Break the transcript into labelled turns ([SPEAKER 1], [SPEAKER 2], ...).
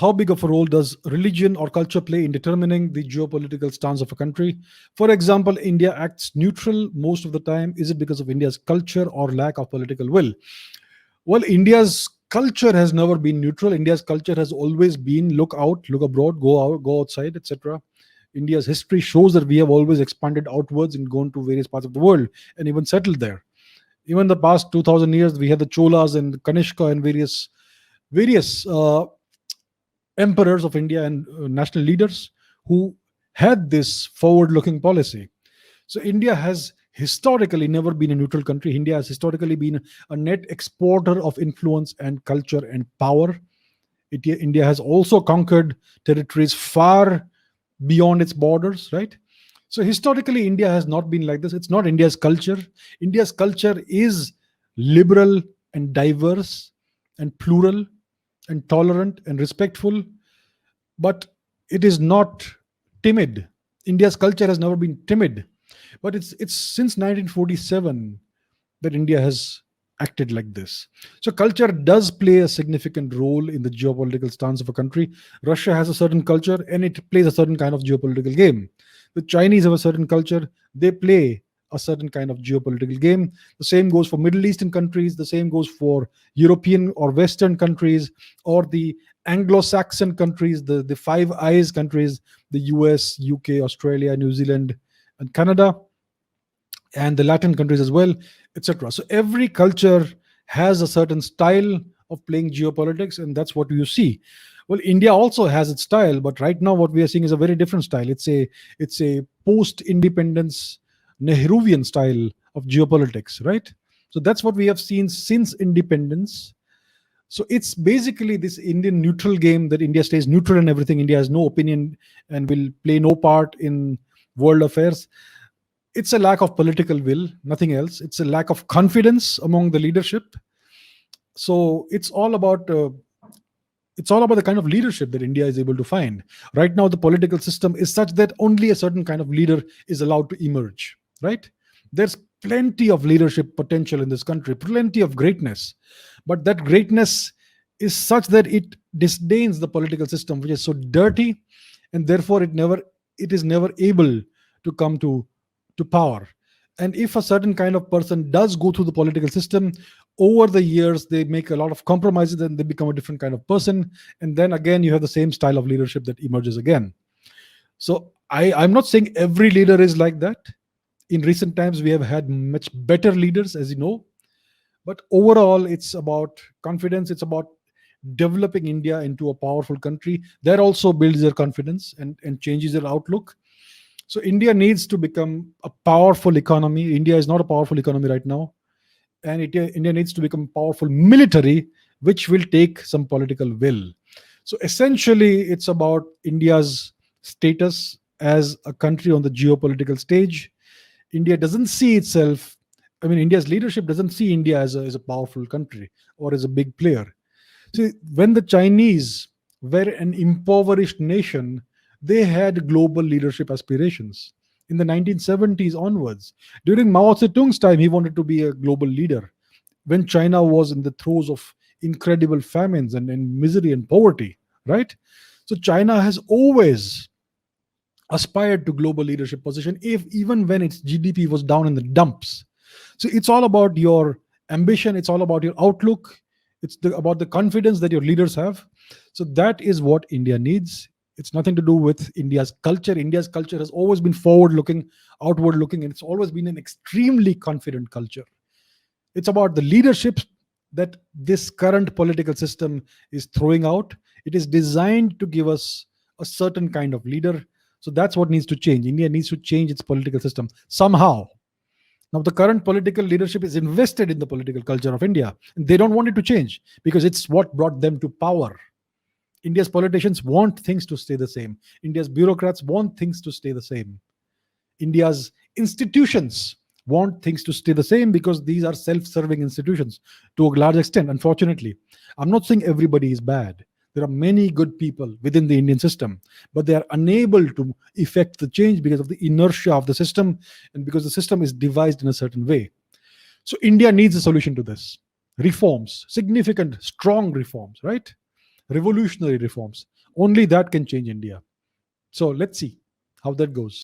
[SPEAKER 1] how big of a role does religion or culture play in determining the geopolitical stance of a country? For example, India acts neutral most of the time. Is it because of India's culture or lack of political will? Well, India's culture has never been neutral. India's culture has always been look out, look abroad, go out, go outside, etc. India's history shows that we have always expanded outwards and gone to various parts of the world and even settled there. Even the past 2000 years, we had the Cholas and Kanishka and various emperors of India and national leaders who had this forward-looking policy. So India has historically never been a neutral country. India has historically been a net exporter of influence and culture and power. India has also conquered territories far beyond its borders, right? So historically, India has not been like this. It's not India's culture. India's culture is liberal and diverse and plural and tolerant and respectful, but it is not timid. India's culture has never been timid, but it's since 1947 that India has acted like this. So culture does play a significant role in the geopolitical stance of a country. Russia has a certain culture and it plays a certain kind of geopolitical game. The Chinese have a certain culture, they play a certain kind of geopolitical game. The same goes for Middle Eastern countries, the same goes for European or Western countries, or the Anglo-Saxon countries, the Five Eyes countries, the US, UK, Australia, New Zealand, and Canada, and the Latin countries as well, etc. So every culture has a certain style of playing geopolitics, and that's what you see. Well, India also has its style, but right now what we are seeing is a very different style. It's a post-independence Nehruvian style of geopolitics, right? So that's what we have seen since independence. So it's basically this Indian neutral game that India stays neutral in everything. India has no opinion and will play no part in world affairs. It's a lack of political will, nothing else. It's a lack of confidence among the leadership. So it's all about the kind of leadership that India is able to find. Right now, the political system is such that only a certain kind of leader is allowed to emerge, right? There's plenty of leadership potential in this country, plenty of greatness. But that greatness is such that it disdains the political system, which is so dirty, and therefore it is never able to come to power. And if a certain kind of person does go through the political system, over the years they make a lot of compromises and they become a different kind of person, and then again you have the same style of leadership that emerges again. So I'm not saying every leader is like that. In recent times we have had much better leaders, as you know, but overall it's about confidence. It's about developing India into a powerful country that also builds their confidence and changes their outlook. So India needs to become a powerful economy. India is not a powerful economy right now, and India needs to become powerful military, which will take some political will. So essentially, it's about India's status as a country on the geopolitical stage. India doesn't see itself. I mean, India's leadership doesn't see India as a powerful country or as a big player. See, when the Chinese were an impoverished nation, they had global leadership aspirations. In the 1970s onwards, during Mao Zedong's time, he wanted to be a global leader. When China was in the throes of incredible famines and misery and poverty, right? So China has always aspired to global leadership position, if even when its GDP was down in the dumps. So it's all about your ambition. It's all about your outlook. About the confidence that your leaders have. So that is what India needs. It's nothing to do with India's culture. India's culture has always been forward looking, outward looking, and it's always been an extremely confident culture. It's about the leadership that this current political system is throwing out. It is designed to give us a certain kind of leader. So that's what needs to change. India needs to change its political system somehow. Now, the current political leadership is invested in the political culture of India, and they don't want it to change because it's what brought them to power. India's politicians want things to stay the same. India's bureaucrats want things to stay the same. India's institutions want things to stay the same because these are self-serving institutions to a large extent, unfortunately. I'm not saying everybody is bad. There are many good people within the Indian system, but they are unable to effect the change because of the inertia of the system and because the system is devised in a certain way. So India needs a solution to this. Reforms, significant, strong reforms, right? revolutionary reforms. Only that can change India. So let's see how that goes.